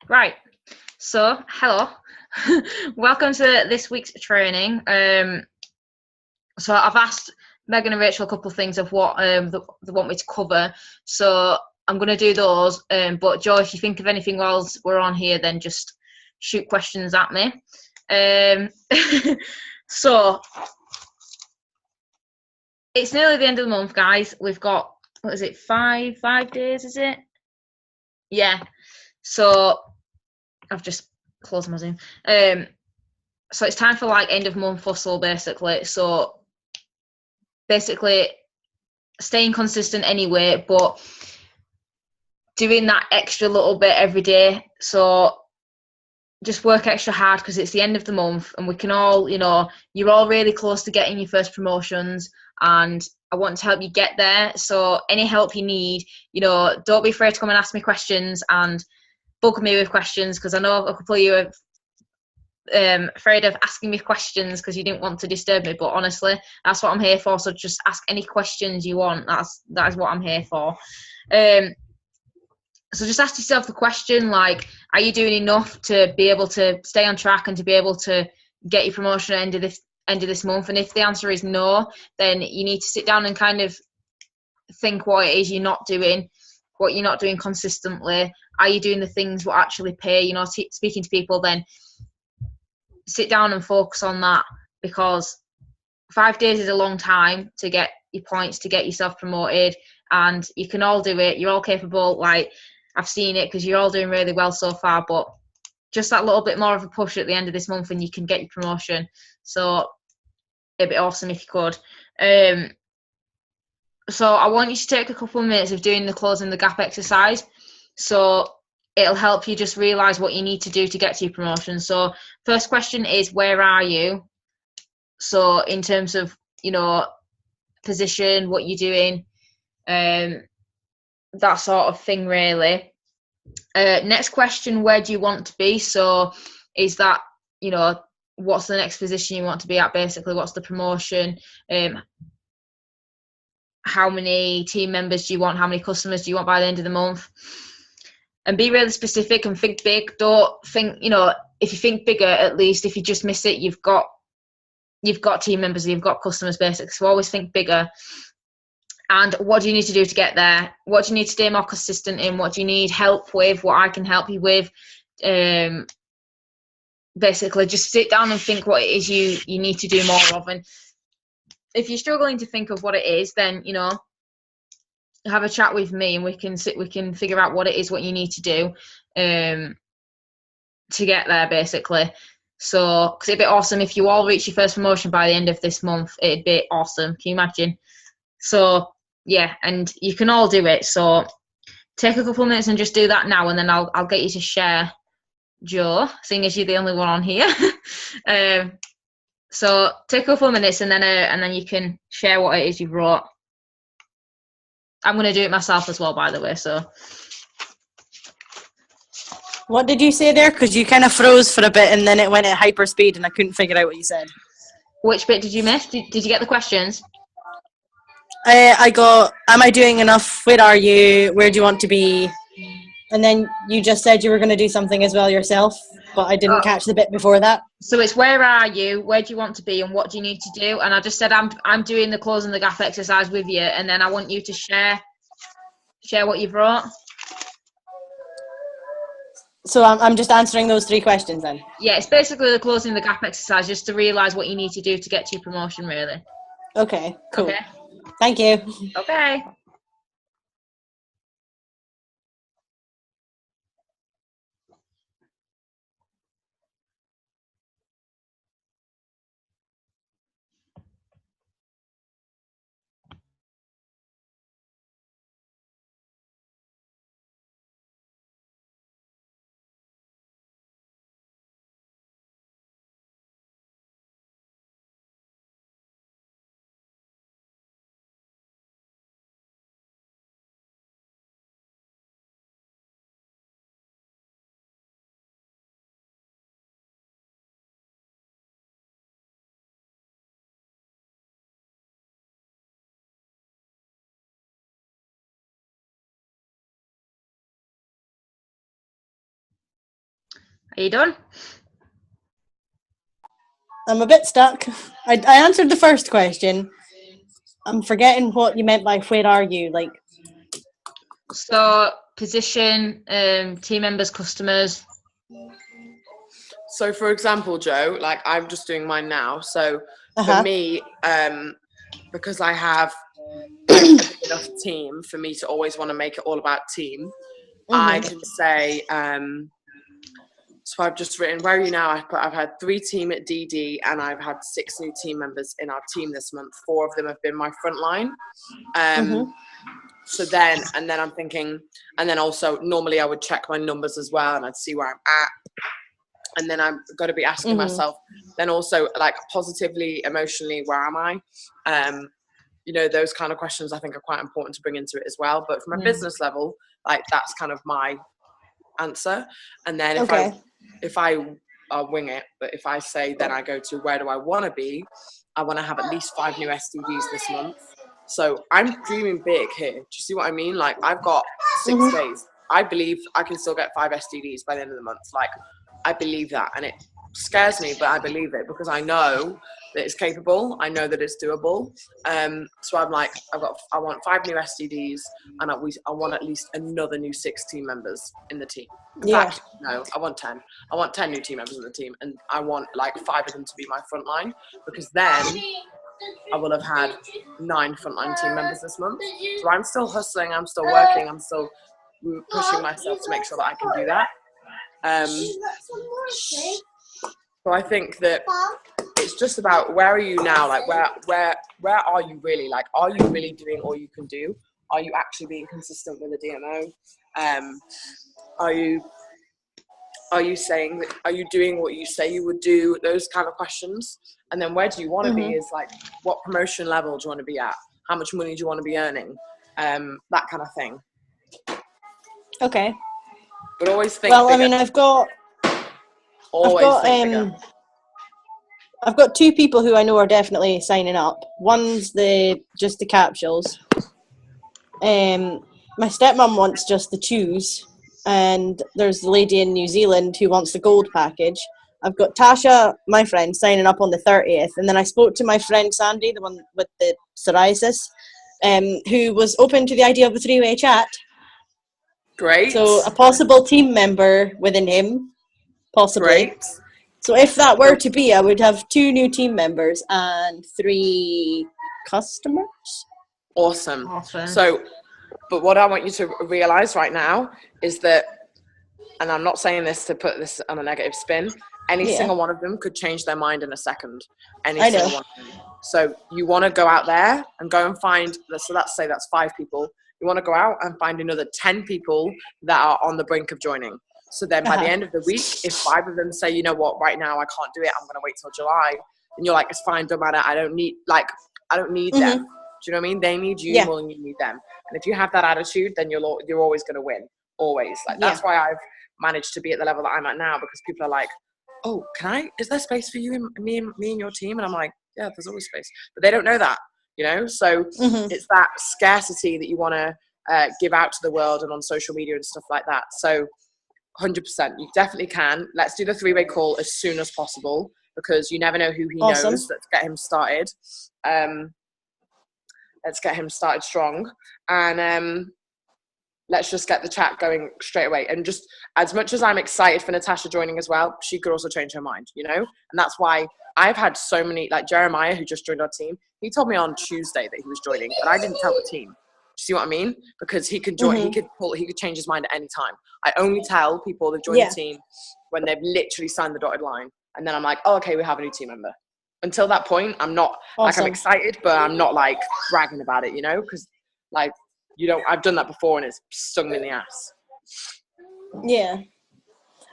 Right. So, hello. Welcome to this week's training. So I've asked Megan and Rachel a couple of things of what they want me to cover. So I'm going to do those. But Joe, if you think of anything whilst we're on here, then just shoot questions at me. Um, so it's nearly the end of the month, guys. We've got, what is it, five days? Is it? Yeah. So I've just closed my Zoom. So it's time for like end of month hustle basically. So basically staying consistent anyway, but doing that extra little bit every day. So just work extra hard because it's the end of the month and we can all, you're all really close to getting your first promotions and I want to help you get there. So any help you need, don't be afraid to come and ask me questions and bug me with questions because I know a couple of you are afraid of asking me questions because you didn't want to disturb me, but honestly that's what I'm here for. So just ask any questions you want. That is what I'm here for. So just ask yourself the question, like, are you doing enough to be able to stay on track and to be able to get your promotion at the end of this month? And if the answer is no, then you need to sit down and kind of think what it is you're not doing, what you're not doing consistently. Are you doing the things what actually pay? Speaking to people, then sit down and focus on that, because 5 days is a long time to get your points, to get yourself promoted, and you can all do it. You're all capable. Like, I've seen it because you're all doing really well so far, but just that little bit more of a push at the end of this month and you can get your promotion. So it'd be awesome if you could. So I want you to take a couple of minutes of doing the closing the gap exercise. So it'll help you just realize what you need to do to get to your promotion. So first question is, where are you? So in terms of, position, what you're doing, that sort of thing, really. Next question, where do you want to be? So is that, what's the next position you want to be at, basically? What's the promotion? How many team members do you want? How many customers do you want by the end of the month? And be really specific and think big. Don't think, if you think bigger, at least if you just miss it, you've got team members, you've got customers, basically. So always think bigger. And what do you need to do to get there? What do you need to stay more consistent in? What do you need help with? What I can help you with? Basically, just sit down and think what it is you need to do more of. And if you're struggling to think of what it is, then have a chat with me and we can figure out what it is, what you need to do to get there, basically. So, because it'd be awesome if you all reach your first promotion by the end of this month. It'd be awesome. Can you imagine? So yeah, and you can all do it. So take a couple of minutes and just do that now, and then I'll get you to share, Joe, seeing as you're the only one on here. So take a couple of minutes, and then you can share what it is you've wrote. I'm going to do it myself as well, by the way. So What did you say there? Because you kind of froze for a bit and then it went at hyper speed and I couldn't figure out what you said. which bit did you miss? Did you get the questions? I got, am I doing enough? Where are you? Where do you want to be? And then you just said you were going to do something as well yourself, but I didn't catch the bit before that. So it's, where are you? Where do you want to be? And what do you need to do? And I just said I'm doing the closing the gap exercise with you, and then I want you to share what you've wrote. So I'm just answering those three questions then. Yeah, it's basically the closing the gap exercise, just to realise what you need to do to get to your promotion, really. Okay, cool. Okay. Thank you. Okay. Are you done? I'm a bit stuck. I answered the first question. I'm forgetting what you meant by where are you? Like, So position, team members, customers. So, for example, Joe, like I'm just doing mine now. So for uh-huh. me, because I have like a big enough team for me to always want to make it all about team, I can say, so I've just written, where are you now? I've had 3 team at DD and I've had 6 new team members in our team this month. 4 of them have been my front line. So then I'm thinking, and then also normally I would check my numbers as well and I'd see where I'm at. And then I'm got to be asking myself, then also like positively, emotionally, where am I? You know, those kind of questions I think are quite important to bring into it as well. But from a business level, like that's kind of my answer. And then if I wing it, but if I say then I go to where do I want to be, I want to have at least 5 new SDVs this month. So I'm dreaming big here. Do you see what I mean? Like I've got 6 days. I believe I can still get 5 SDVs by the end of the month. Like I believe that, and it scares me, but I believe it because I know that it's capable. I know that it's doable. So I'm like, I want 5 new STDs, and I want at least another new 6 team members in the team. In fact, no, I want 10. I want 10 new team members in the team, and I want like 5 of them to be my front line, because then I will have had 9 frontline team members this month. So I'm still hustling, I'm still working, I'm still pushing myself to make sure that I can do that. So I think that it's just about where are you now, like where are you really, like are you really doing all you can do? Are you actually being consistent with the DMO? Are you saying that, are you doing what you say you would do? Those kind of questions. And then where do you want to be is like, what promotion level do you want to be at? How much money do you want to be earning? That kind of thing. Okay. But always think well, bigger. I mean, I've got 2 people who I know are definitely signing up. One's just the capsules. My stepmom wants just the chews, and there's the lady in New Zealand who wants the gold package. I've got Tasha, my friend, signing up on the 30th, and then I spoke to my friend Sandy, the one with the psoriasis, who was open to the idea of a 3-way chat. Great. So a possible team member within him, possibly. Great. So if that were to be, I would have 2 new team members and 3 customers. Awesome. So, but what I want you to realize right now is that, and I'm not saying this to put this on a negative spin, any single one of them could change their mind in a second. Single one of them. So you want to go out there and go and find, so let's say that's 5 people. You want to go out and find another 10 people that are on the brink of joining. So then by the end of the week, if 5 of them say, you know what, right now I can't do it, I'm going to wait till July. And you're like, it's fine, don't matter. I don't need them. Do you know what I mean? They need you more than you need them. And if you have that attitude, then you're always going to win. Always. Like that's why I've managed to be at the level that I'm at now, because people are like, oh, is there space for you and me and your team? And I'm like, yeah, there's always space. But they don't know that, you know? So it's that scarcity that you want to give out to the world and on social media and stuff like that. So 100%, you definitely can. Let's do the 3-way call as soon as possible, because you never know who he knows. Let's get him started. Let's get him started strong. And let's just get the chat going straight away. And just as much as I'm excited for Natasha joining as well, she could also change her mind, you know? And that's why I've had so many, like Jeremiah, who just joined our team, he told me on Tuesday that he was joining, but I didn't tell the team. See what I mean? Because he could join, he could change his mind at any time. I only tell people they've joined the team when they've literally signed the dotted line. And then I'm like, oh, okay, we have a new team member. Until that point, I'm not, like, I'm excited, but I'm not, like, bragging about it, you know? Because, like, I've done that before and it's stung me in the ass. Yeah.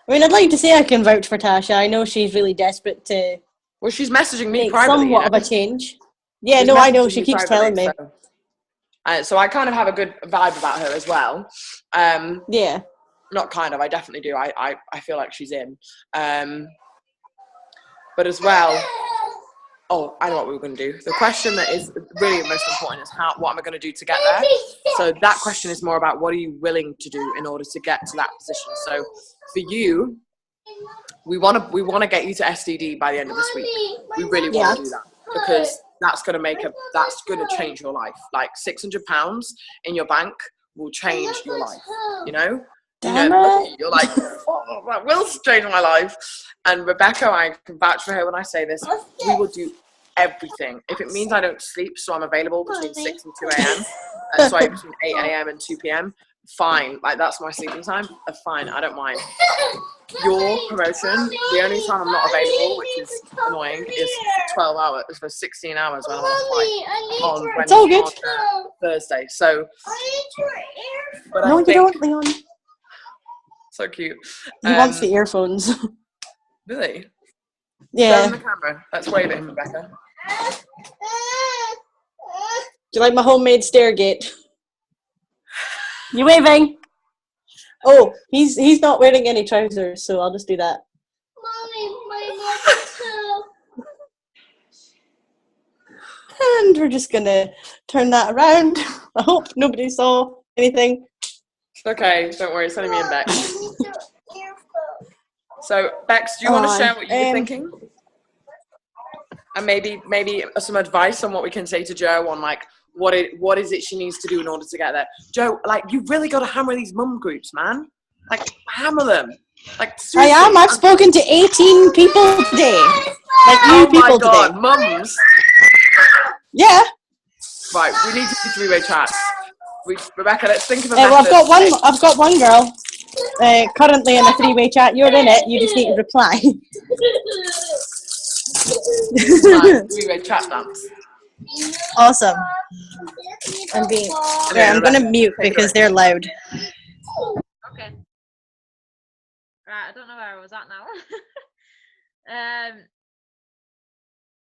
I mean, I'd like to say I can vouch for Tasha. I know she's really desperate to... Well, she's messaging me make privately, somewhat of a change. Yeah, no, I know. She keeps telling me. So I kind of have a good vibe about her as well. Yeah. Not kind of, I definitely do. I feel like she's in. But as well, I know what we were going to do. The question that is really most important is what am I going to do to get there? So that question is more about what are you willing to do in order to get to that position. So for you, we want to get you to STD by the end of this week. We really want to do that, because that's going to change your life. Like £600 in your bank will change your life, you know? Damn You're like, oh, that will change my life. And Rebecca, I can vouch for her when I say this, we will do everything. If it means I don't sleep, so I'm available between 6 and 2 a.m. Sorry, between 8 a.m. and 2 p.m. Fine, like that's my sleeping time. Fine, I don't mind. Your promotion, the only time I'm not available, which is annoying, is 12 hours, for 16 hours when I'm on flight It's all good. on Thursday. So, but No, you don't, Leon. So cute. He wants the earphones. Really? Yeah. Show him the camera. Let's wave at him, Rebecca. Do you like my homemade stairgate? You waving? Oh, he's not wearing any trousers, so I'll just do that. Mommy, my mother too. And we're just gonna turn that around. I hope nobody saw anything. It's okay, don't worry, it's only me and Bex. So, Bex, do you want to share what you were thinking? And maybe some advice on what we can say to Jo on, like, what is it she needs to do in order to get there. Jo, like, you've really got to hammer these mum groups, man. Like, hammer them. Like, seriously. I am. I've spoken to 18 people today. Like, new people today. Mums. Yeah. Right, we need to do three-way chats. Rebecca, let's think of a Well, method. I've got one girl currently in a three-way chat. You're in it. You just need to reply. Three-way chat dance. Awesome. I'm going to mute because they're loud. Okay. Right, I don't know where I was at now.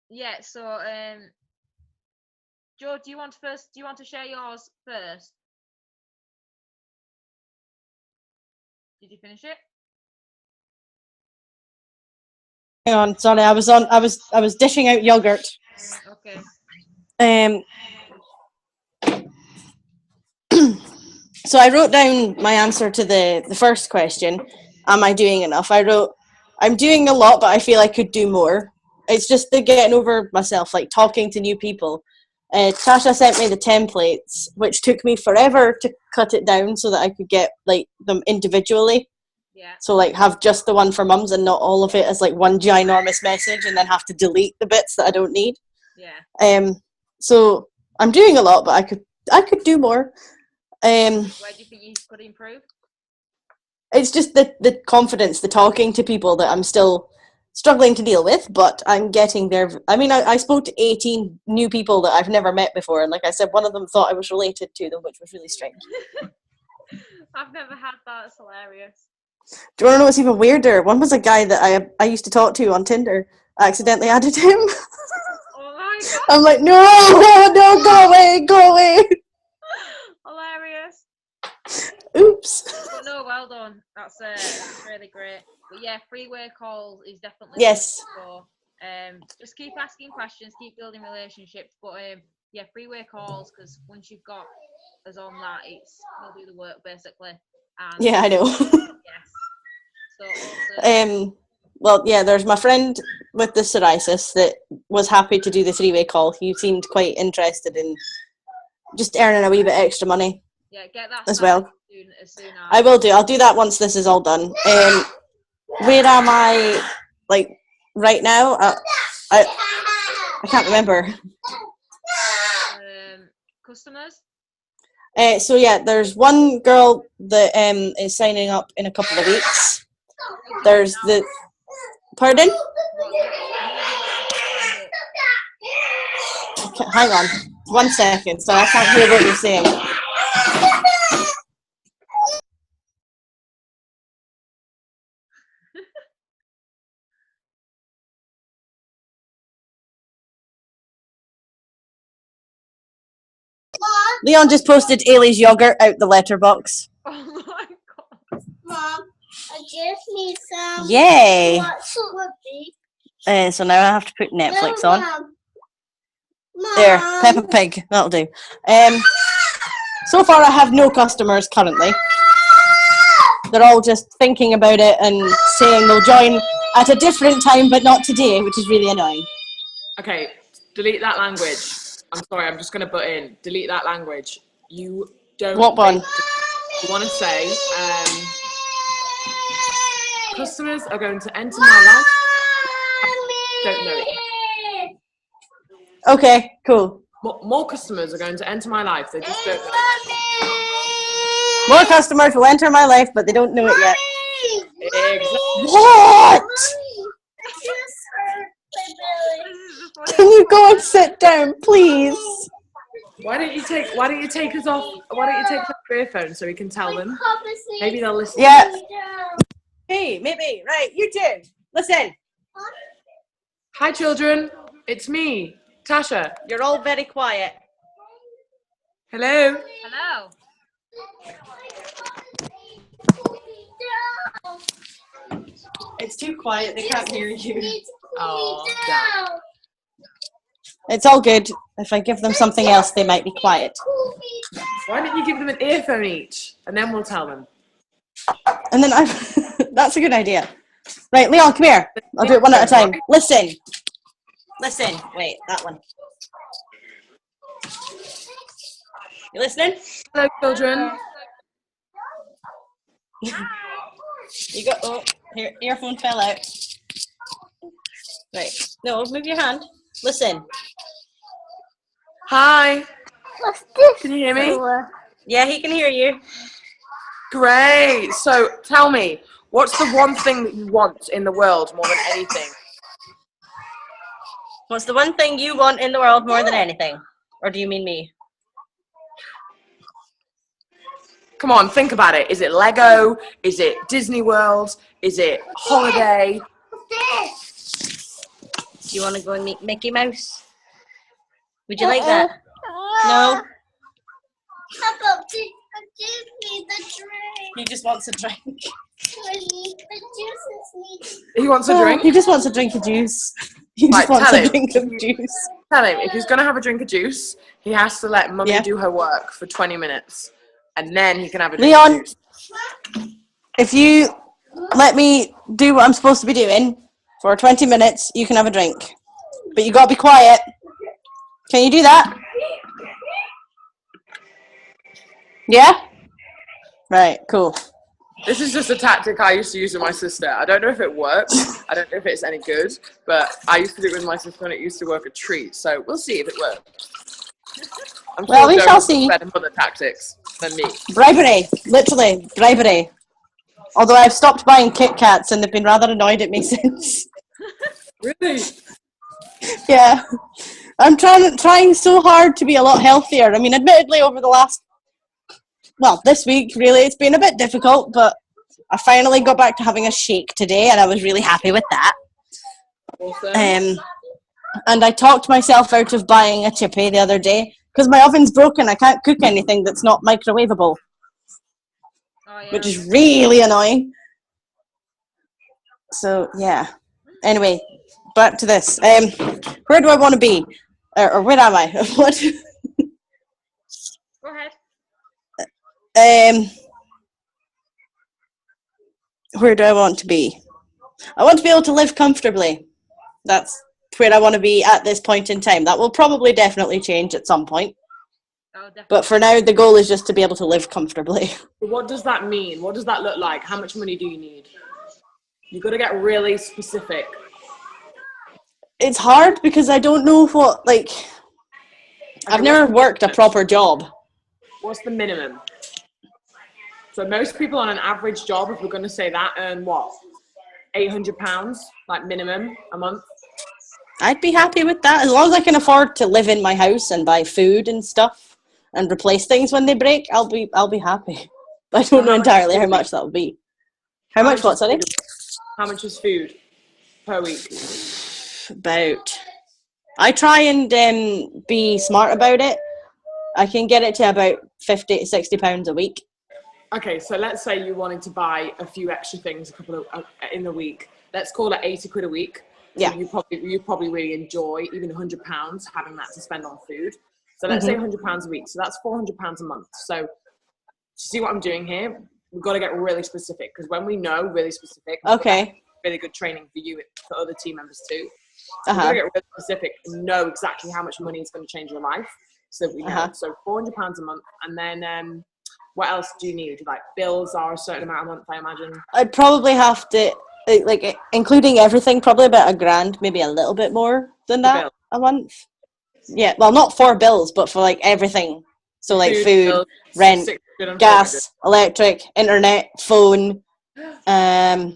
Yeah, so Jo, do you want to share yours first? Did you finish it? Hang on, sorry, I was dishing out yogurt. Okay. So I wrote down my answer to the first question. Am I doing enough? I wrote, I'm doing a lot, but I feel I could do more. It's just the getting over myself, like talking to new people. Tasha sent me the templates, which took me forever to cut it down so that I could get like them individually. Yeah. So like have just the one for mums and not all of it as like one ginormous message, and then have to delete the bits that I don't need. Yeah. So I'm doing a lot, but I could do more. Where do you think you could improve? It's just the confidence, the talking to people that I'm still struggling to deal with, but I'm getting there. I mean, I spoke to 18 new people that I've never met before, and like I said, one of them thought I was related to them, which was really strange. I've never had that. It's hilarious. Do you want to know what's even weirder? One was a guy that I used to talk to on Tinder. I accidentally added him. Oh my god! I'm like, no, go away. Hilarious. Oops. But no, well done. That's really great. But yeah, freeway calls is definitely yes. For, just keep asking questions, keep building relationships. But yeah, freeway calls, because once you've got us on that, you'll do the work basically. And yeah, I know. Yes. So also, well, yeah, there's my friend with the psoriasis that was happy to do the three-way call. He seemed quite interested in just earning a wee bit extra money. Yeah, get that as well. As soon as I will do. I'll do that once this is all done. Where am I, like, right now? I can't remember. Customers? So yeah, there's one girl that is signing up in a couple of weeks. There's the... Pardon? Hang on. 1 second. So I can't hear what you're saying. Leon just posted Ailey's yogurt out the letterbox. Oh my god. Mom, I just need some. Yay! What So now I have to put Netflix on. Mom. There, Peppa Pig. That'll do. So far I have no customers currently. they're all just thinking about it and saying they'll join at a different time, but not today, which is really annoying. Okay, delete that language. I'm sorry, I'm just going to butt in. Delete that language. You don't. What one? You want to say, customers are going to enter my life. Don't know it. Okay, cool. More customers are going to enter my life. They just don't know it. More customers will enter my life, but they don't know it yet. Exactly. What? Can you go and sit down, please? Why don't you take us off? Why don't you take off your earphones so we can tell them? Maybe they'll listen. Yeah. Hey, maybe. Right, you two. Listen. Hi, children. It's me, Tasha. You're all very quiet. Hello. Hello. It's too quiet. They can't hear you. Oh, damn. It's all good. If I give them something else, they might be quiet. Why don't you give them an earphone each, and then we'll tell them. And then that's a good idea. Right, Leon, come here. I'll do it one at a time. Listen. Listen. Wait, that one. You listening? Hello, children. You got. Oh, here, earphone fell out. Right. No, move your hand. Listen. Hi. What's this? Can you hear me? Yeah, he can hear you. Great. So tell me, what's the one thing that you want in the world more than anything? What's the one thing you want in the world more than anything? Or do you mean me? Come on, think about it. Is it Lego? Is it Disney World? Is it holiday? Do you want to go and meet Mickey Mouse? Would you like that? No? How about give me the drink? He just wants a drink. The juices need. He wants a drink? He just wants a drink of juice. He just Right, wants tell a him. drink of juice. Tell him, if he's going to have a drink of juice, he has to let Mummy Yeah. do her work for 20 minutes. And then he can have a drink Leon, of juice. if you let me do what I'm supposed to be doing for 20 minutes, you can have a drink. But you gotta be quiet. Can you do that? Yeah? Right, cool. This is just a tactic I used to use with my sister. I don't know if it works. I don't know if it's any good. But I used to do it with my sister and it used to work a treat. So we'll see if it works. I'm sure Well, we Joe shall has see. better mother tactics than me. Bribery. Literally, bribery. Although I've stopped buying Kit Kats and they've been rather annoyed at me since. Really? Yeah. I'm trying so hard to be a lot healthier. I mean, admittedly, over the last, this week, really, it's been a bit difficult, but I finally got back to having a shake today, and I was really happy with that. Awesome. And I talked myself out of buying a chippy the other day, because my oven's broken. I can't cook anything that's not microwavable, which is really annoying. So, yeah. Anyway, back to this. Where do I want to be? Or where am I? What? Go ahead. Where do I want to be? I want to be able to live comfortably. That's where I want to be at this point in time. That will probably definitely change at some point. Oh, definitely. But for now, the goal is just to be able to live comfortably. What does that mean? What does that look like? How much money do you need? You've got to get really specific. It's hard because I don't know what, I've never worked a proper job. What's the minimum? So most people on an average job, if we're going to say that, earn what? £800, minimum a month? I'd be happy with that. As long as I can afford to live in my house and buy food and stuff and replace things when they break, I'll be happy. I don't know entirely how much that'll be. How much what, sorry? How much is food per week? I try and be smart about it. I can get it to about £50 to £60 a week. Okay, so let's say you wanted to buy a few extra things in the week. Let's call it 80 quid a week. Yeah. So you probably really enjoy even £100 having that to spend on food. So let's say £100 a week. So that's £400 a month. So see what I'm doing here? we've got to get really specific, because when we know really specific, Okay. really good training for you, for other team members too. Uh We've got to huh. get really specific and know exactly how much money is going to change your life, so that we know. Uh-huh. So £400 a month, and then what else do you need? Like bills are a certain amount a month, I imagine. I'd probably have to, like, including everything, probably about £1,000, maybe a little bit more than For that bills. a month. Yeah, well, not for bills, but for like everything. So like food, bills, rent, 600 and gas, electric, internet, phone. I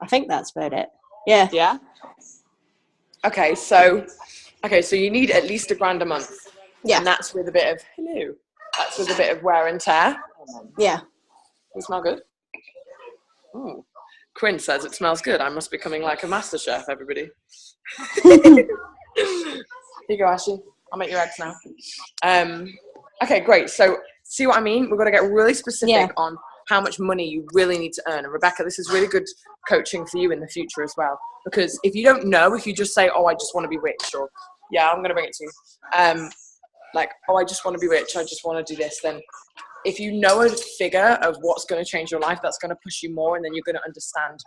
think that's about it. Yeah. 400. Yeah. Okay, so you need at least £1,000 a month. Yeah. And that's with a bit of wear and tear. Yeah. Does it smell good? Ooh. Quinn says it smells good. I must be coming like a master chef, everybody. Here you go, Ashley. I'll make your eggs now. Okay, great. So see what I mean? We've got to get really specific on how much money you really need to earn. And Rebecca, this is really good coaching for you in the future as well. Because if you don't know, if you just say, oh, I just want to be rich, or yeah, I'm going to bring it to you. Like, oh, I just want to be rich, I just want to do this, then if you know a figure of what's going to change your life, that's going to push you more, and then you're going to understand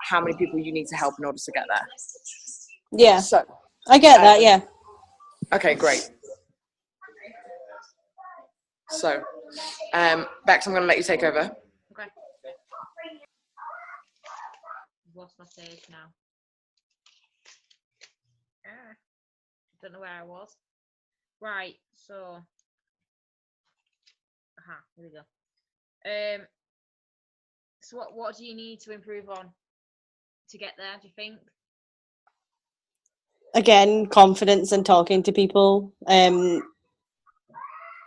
how many people you need to help in order to get there. Yeah. So I get that, yeah. okay, great. So, Bex, I'm going to let you take over. Okay. Lost my stage now. Don't know where I was. Right, so here we go. So what do you need to improve on to get there, do you think? Again, confidence in talking to people.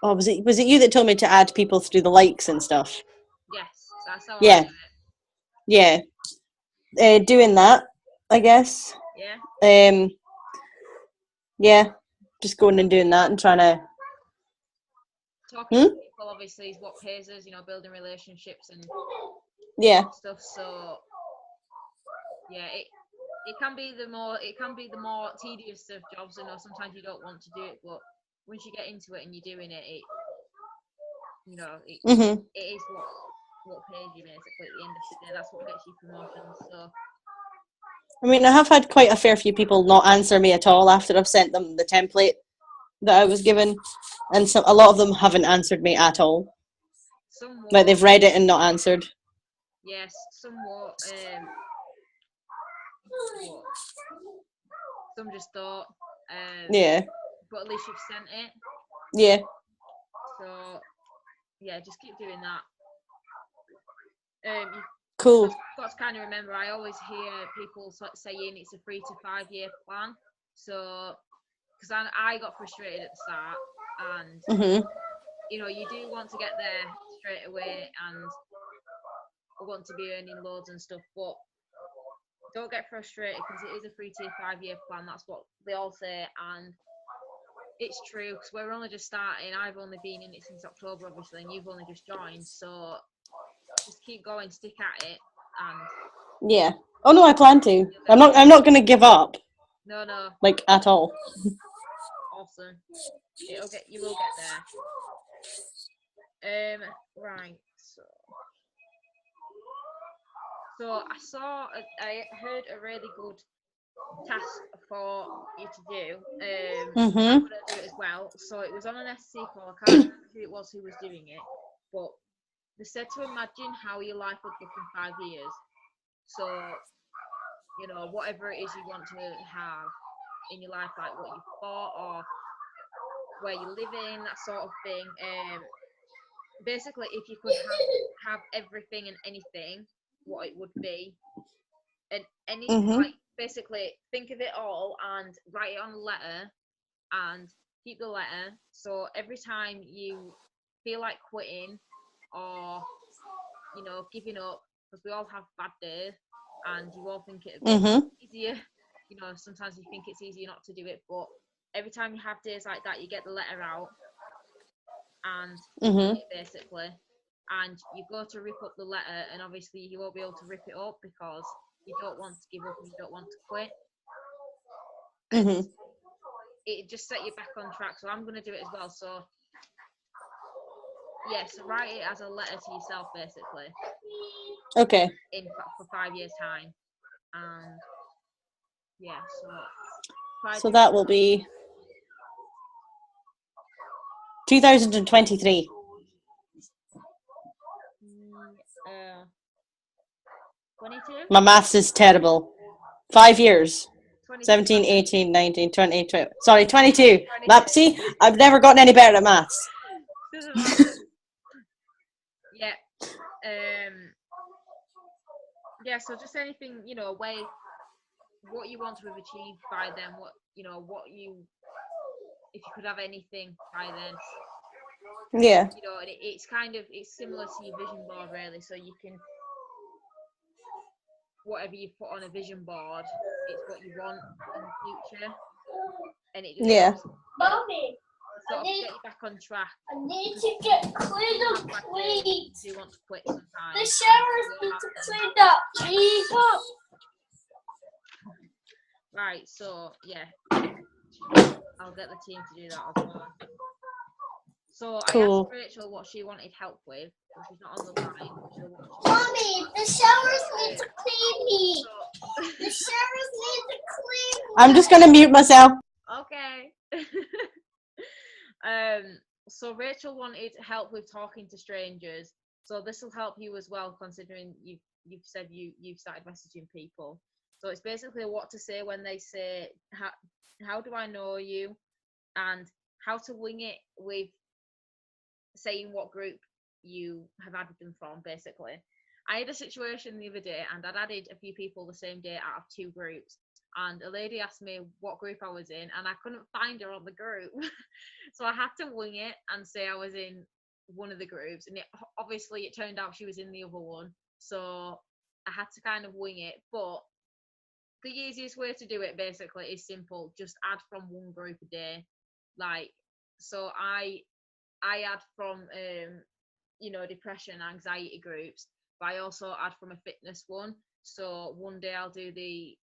Was it you that told me to add people through the likes and stuff? Yes, that's how Yeah. I do it. Yeah. Doing that, I guess. Yeah. Yeah. Just going and doing that and trying to Talking to people obviously is what pays us, building relationships and stuff. So yeah, it can be the more tedious of jobs. Sometimes you don't want to do it, but once you get into it and you're doing it, it is what pays you basically at the end of the day. That's what gets you promotions. So I mean, I have had quite a fair few people not answer me at all after I've sent them the template that I was given, and a lot of them haven't answered me at all. Like they've read it and not answered. Yes, somewhat. Some just thought. Yeah. But at least you've sent it. Yeah. So yeah, just keep doing that. Cool. You've got to kind of remember, I always hear people saying it's a 3 to 5 year plan. So, because I got frustrated at the start, and you do want to get there straight away and want to be earning loads and stuff, but don't get frustrated because it is a 3 to 5 year plan. That's what they all say, and it's true because we're only just starting. I've only been in it since October, obviously, and you've only just joined. So just keep going, stick at it, and yeah. Oh no, I plan to. I'm not going to give up. No. Like at all. Awesome. You will get there. Right. So I heard a really good task for you to do. I'm gonna do it as well. So it was on an SC call. I can't remember who it was who was doing it, but they said to imagine how your life would look in 5 years. So whatever it is you want to have in your life, like what you've bought or where you're living, that sort of thing. Basically, if you could have everything and anything, what it would be, and anything, like basically think of it all and write it on a letter and keep the letter. So every time you feel like quitting or giving up, because we all have bad days and you all think it would be easier. Sometimes you think it's easier not to do it, but every time you have days like that, you get the letter out and basically, and you go to rip up the letter, and obviously you won't be able to rip it up because you don't want to give up and you don't want to quit. It just set you back on track. So I'm going to do it as well. So So write it as a letter to yourself, basically, Okay. for 5 years' time, and yeah, so try So to- that will be 2023. 22, My maths is terrible. 5 years. 22, 17, 18, 19, 20, 20. Sorry, 22. See, I've never gotten any better at maths. Doesn't matter. Yeah. Yeah, so just anything, way what you want to have achieved by then, what if you could have anything by then, Yeah. and it's similar to your vision board, really. So you can, whatever you put on a vision board, it's what you want in the future, and it just Yeah. helps Mommy, sort of get you back on track. I need to get cleaned up, Have, like, please. you want to quit sometimes. The showers need to clean up, please. Right, so yeah, I'll get the team to do that as well. So I Cool. asked Rachel what she wanted help with, but she's not on the line. So what Mommy, the showers need to clean me. so, The showers need to clean me. I'm just going to mute myself. okay. So Rachel wanted help with talking to strangers. So this will help you as well, considering you've said you've started messaging people. So it's basically what to say when they say, how do I know you? And how to wing it with saying what group you have added them from, basically. I had a situation the other day, and I'd added a few people the same day out of 2 groups. And a lady asked me what group I was in, and I couldn't find her on the group. So I had to wing it and say I was in one of the groups. And obviously it turned out she was in the other one. So I had to kind of wing it. But the easiest way to do it, basically, is simple. Just add from one group a day. Like, so I add from, depression, anxiety groups, but I also add from a fitness one. So one day I'll do the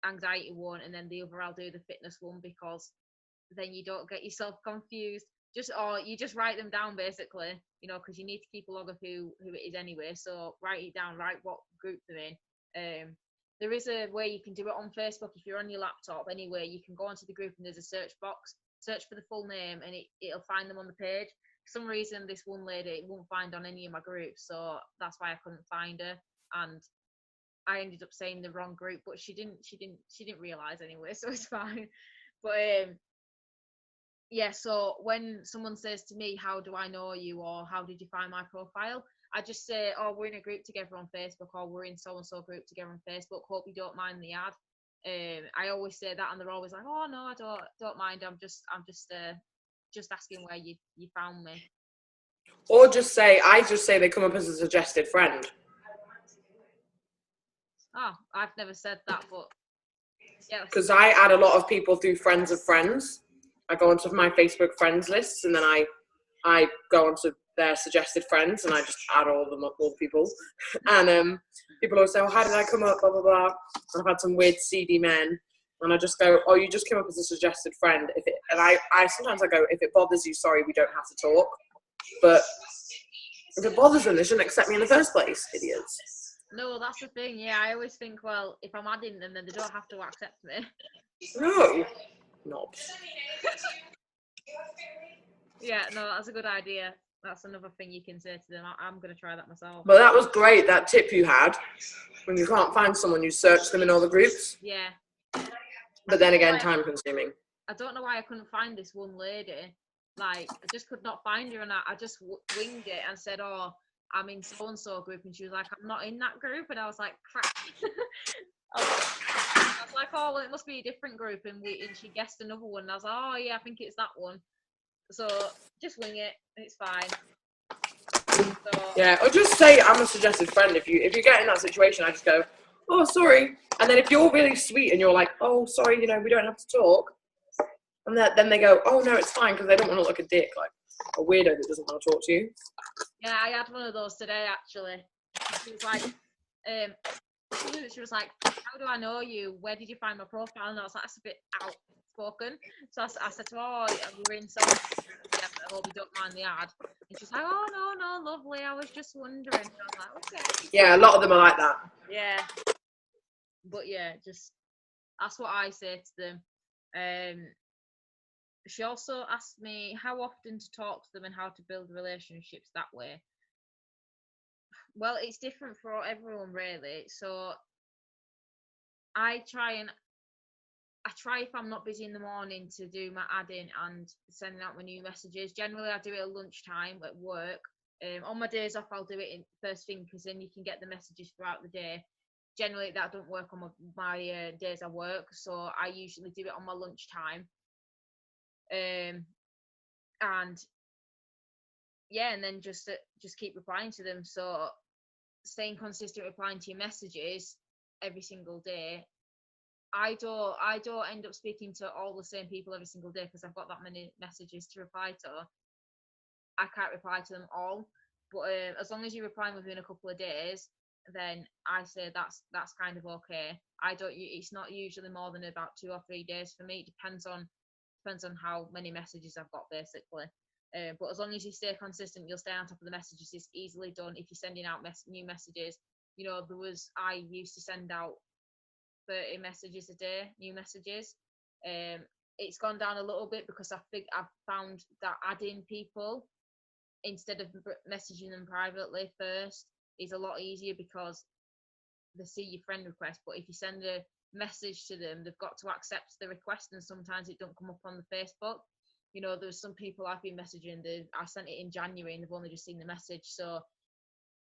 anxiety one, and then the other I'll do the fitness one, because then you don't get yourself confused. Or you just write them down, basically, because you need to keep a log of who it is anyway. So write it down, write what group they're in. There is a way you can do it on Facebook. If you're on your laptop anyway, you can go onto the group and there's a search box, search for the full name, and it'll find them on the page. For some reason, this one lady it won't find on any of my groups, so that's why I couldn't find her, and I ended up saying the wrong group, but she didn't realize anyway, so it's fine. But yeah, so when someone says to me, how do I know you, or how did you find my profile, I just say, oh, we're in a group together on Facebook, or we're in so and so group together on Facebook, hope you don't mind the ad. I always say that, and they're always like, oh no, I don't mind, I'm just asking where you found me. Or I just say they come up as a suggested friend. Oh, I've never said that, but yeah. Because I add a lot of people through friends of friends. I go onto my Facebook friends lists, and then I go onto their suggested friends, and I just add all the people. And people always say, oh, how did I come up, blah, blah, blah. And I've had some weird seedy men. And I just go, oh, you just came up as a suggested friend. I sometimes I go, if it bothers you, sorry, we don't have to talk. But if it bothers them, they shouldn't accept me in the first place, idiots. No, that's the thing. Yeah, I always think, well, if I'm adding them, then they don't have to accept me. No. Knobs. Yeah, no, that's a good idea. That's another thing you can say to them. I'm going to try that myself. But that was great, that tip you had. When you can't find someone, you search them in all the groups. Yeah. But then again, time consuming. I don't know why I couldn't find this one lady. Like, I just could not find her, and I just winged it and said, oh, I'm in so-and-so group, and she was like, I'm not in that group, and I was like, crap. I was like, oh, well, it must be a different group, and she guessed another one, and I was like, oh, yeah, I think it's that one. So, just wing it, it's fine. So, yeah, or just say I'm a suggested friend. If you get in that situation, I just go, oh, sorry. And then if you're really sweet and you're like, oh, sorry, we don't have to talk. And then they go, oh, no, it's fine, because they don't want to look like a dick, like a weirdo that doesn't want to talk to you. Yeah, I had one of those today, actually. She was like, how do I know you? Where did you find my profile? And I was like, that's a bit outspoken. So I said to her, oh, we're in some, yeah, I hope you don't mind the ad. And she's like, oh, no, lovely. I was just wondering. And I'm like, okay. Yeah, a lot of them are like that. Yeah. But yeah, just, that's what I say to them. She also asked me how often to talk to them and how to build relationships that way. Well, it's different for everyone, really. So I try if I'm not busy in the morning to do my adding and sending out my new messages. Generally, I do it at lunchtime at work. On my days off, I'll do it in first thing because then you can get the messages throughout the day. Generally, that don't work on my days I work, so I usually do it on my lunchtime. And yeah, and then just keep replying to them. So staying consistent replying to your messages every single day. I don't end up speaking to all the same people every single day because I've got that many messages to reply to. I can't reply to them all, but as long as you reply within a couple of days, then I say that's kind of okay. It's not usually more than about 2 or 3 days for me. It depends on how many messages I've got, basically. But as long as you stay consistent, you'll stay on top of the messages. It's easily done if you're sending out new messages. You know, I used to send out 30 messages a day, new messages. It's gone down a little bit because I think I've found that adding people instead of messaging them privately first is a lot easier because they see your friend request. But if you send a message to them, they've got to accept the request, and sometimes it don't come up on the Facebook. You know, there's some people I've been messaging, I sent it in January and they've only just seen the message. So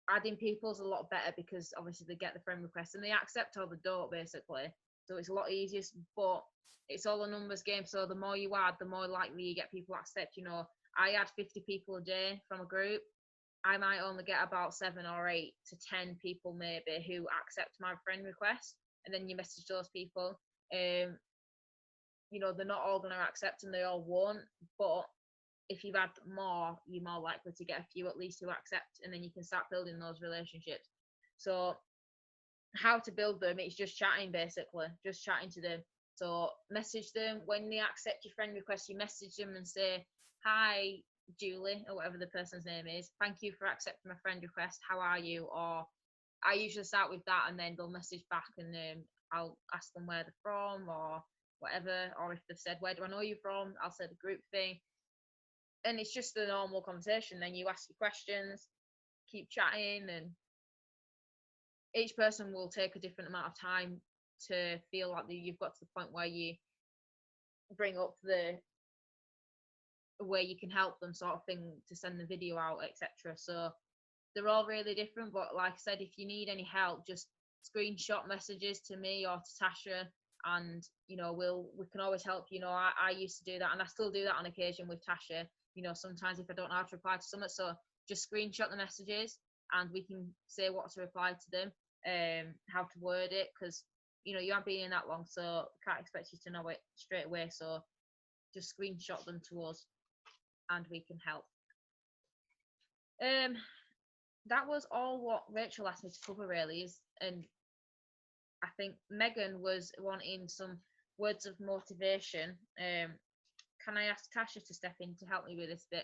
adding people is a lot better because obviously they get the friend request and they accept or they don't, basically. So it's a lot easier, but it's all a numbers game. So the more you add, the more likely you get people to accept. You know, I add 50 people a day from a group. I might only get about 7 or 8 to 10 people maybe who accept my friend request, and then you message those people. You know, they're not all going to accept and they all won't, but if you've had more, you're more likely to get a few at least who accept, and then you can start building those relationships. So how to build them, it's just chatting, basically, just chatting to them. So message them when they accept your friend request. You message them and say, hi Julie, or whatever the person's name is, thank you for accepting my friend request, how are you? Or I usually start with that, and then they'll message back, and I'll ask them where they're from or whatever, or if they've said where do I know you from, I'll say the group thing. And it's just a normal conversation. Then you ask your questions, keep chatting, and each person will take a different amount of time to feel like you've got to the point where you bring up the where you can help them, sort of thing, to send the video out, etc. So they're all really different, but like I said, if you need any help, just screenshot messages to me or to Tasha, and you know, we can always help. You know, I used to do that, and I still do that on occasion with Tasha. You know, sometimes if I don't know how to reply to someone, so just screenshot the messages and we can say what to reply to them, how to word it, because you know, you haven't been in that long, so can't expect you to know it straight away. So just screenshot them to us and we can help. That was all what Rachel asked me to cover, really. And I think Megan was wanting some words of motivation. Can I ask Tasha to step in to help me with this bit?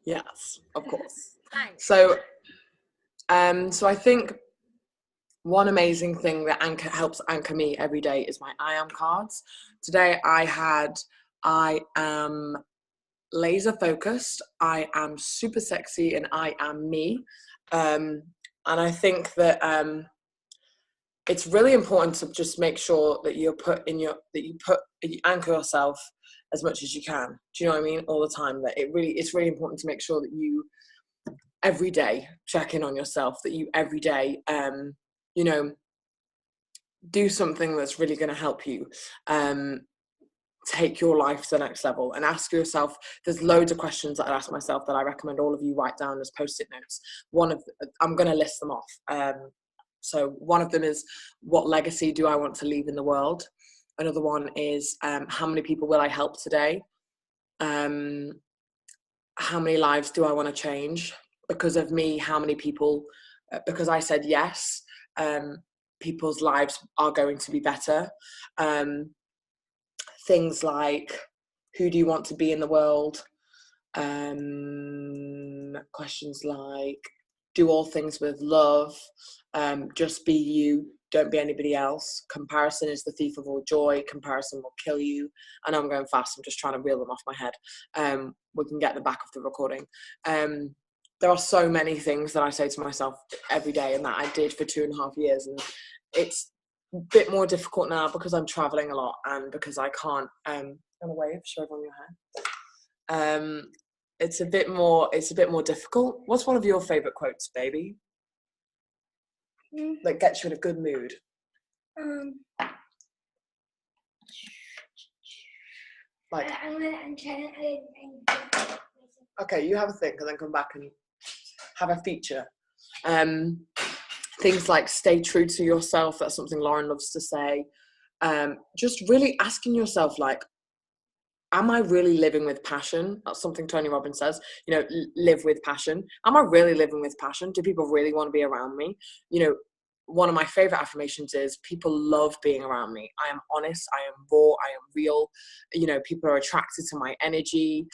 Yes, of course. Thanks. So I think one amazing thing that helps anchor me every day is my I am cards. Today I am laser focused, I am super sexy, and I am me. And I think that it's really important to just make sure that you anchor yourself as much as you can. Do you know what I mean? All the time. That it's really important to make sure that you every day check in on yourself, that you every day you know, do something that's really going to help you take your life to the next level, and ask yourself, there's loads of questions that I ask myself that I recommend all of you write down as post-it notes. I'm going to list them off. So one of them is, what legacy do I want to leave in the world? Another one is, how many people will I help today? How many lives do I want to change because of me? How many people, because I said yes, people's lives are going to be better. Things like, who do you want to be in the world? Questions like, do all things with love, just be you, don't be anybody else, comparison is the thief of all joy, comparison will kill you. I know I'm going fast, I'm just trying to reel them off my head. We can get the back of the recording. There are so many things that I say to myself every day, and that I did for 2.5 years, and it's a bit more difficult now because I'm traveling a lot and because I can't run away, show everyone your hair. It's a bit more difficult. What's one of your favorite quotes, baby? That gets you in a good mood. Like, okay, you have a think and then come back and have a feature. Things like stay true to yourself. That's something Lauren loves to say. Just really asking yourself, like, am I really living with passion? That's something Tony Robbins says, you know, live with passion. Am I really living with passion? Do people really want to be around me? You know, one of my favorite affirmations is people love being around me. I am honest, I am raw, I am real. You know, people are attracted to my energy.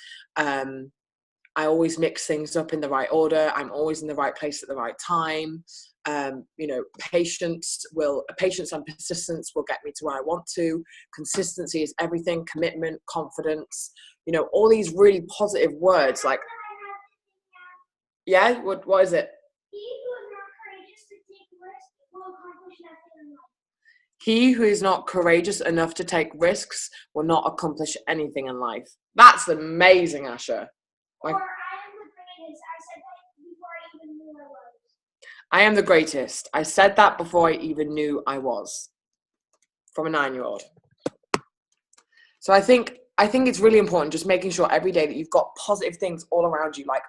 I always mix things up in the right order. I'm always in the right place at the right time. You know, patience and persistence will get me to where I want to. Consistency is everything. Commitment, confidence, you know, all these really positive words. Like, yeah, what is it? He who is not courageous enough to take risks will not accomplish anything in life. That's amazing, Asha. Like, I am the greatest. I said that before I even knew I was. From a 9-year-old. So I think it's really important just making sure every day that you've got positive things all around you. Like,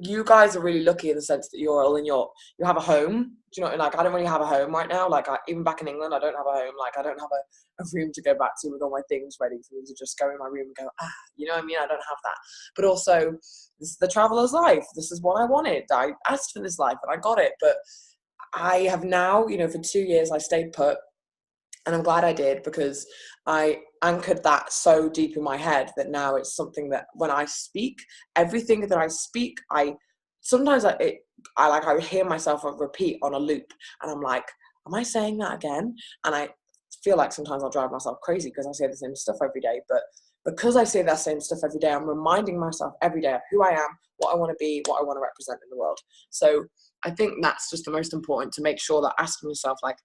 you guys are really lucky in the sense that you're all in you have a home. Do you know, like, I don't really have a home right now. Like, even back in England, I don't have a home. Like, I don't have a room to go back to with all my things ready for me to just go in my room and go, you know what I mean? I don't have that. But also, this is the traveler's life. This is what I wanted. I asked for this life and I got it. But I have now, you know, for 2 years, I stayed put. And I'm glad I did, because I anchored that so deep in my head that now it's something that when I speak, everything that I speak, I hear myself repeat on a loop, and I'm like, am I saying that again? And I feel like sometimes I'll drive myself crazy because I say the same stuff every day. But because I say that same stuff every day, I'm reminding myself every day of who I am, what I want to be, what I want to represent in the world. So I think that's just the most important, to make sure that asking yourself, like,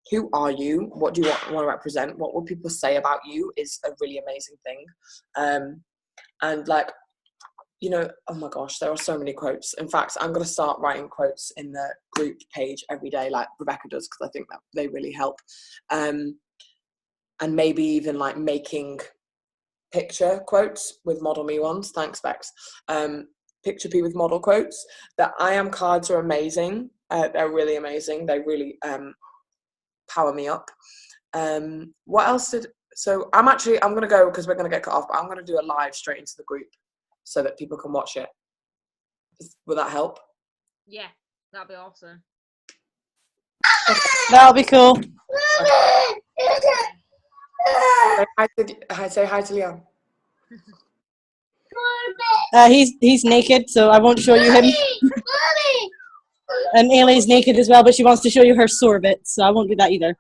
who are you? What do you want to represent? What will people say about you is a really amazing thing. And like, you know, oh my gosh, there are so many quotes. In fact, I'm going to start writing quotes in the group page every day, like Rebecca does, because I think that they really help. And maybe even like making picture quotes with Model Me ones. Thanks, Bex. Picture P with model quotes. The I am cards are amazing. They're really amazing. They really power me up. What else so I'm going to go, because we're going to get cut off, but I'm going to do a live straight into the group so that people can watch it. Will that help? Yeah, that'd be awesome. That'll be cool. Say hi to Leon. He's naked, so I won't show you him. And Ailey's naked as well, but she wants to show you her sore bits, so I won't do that either.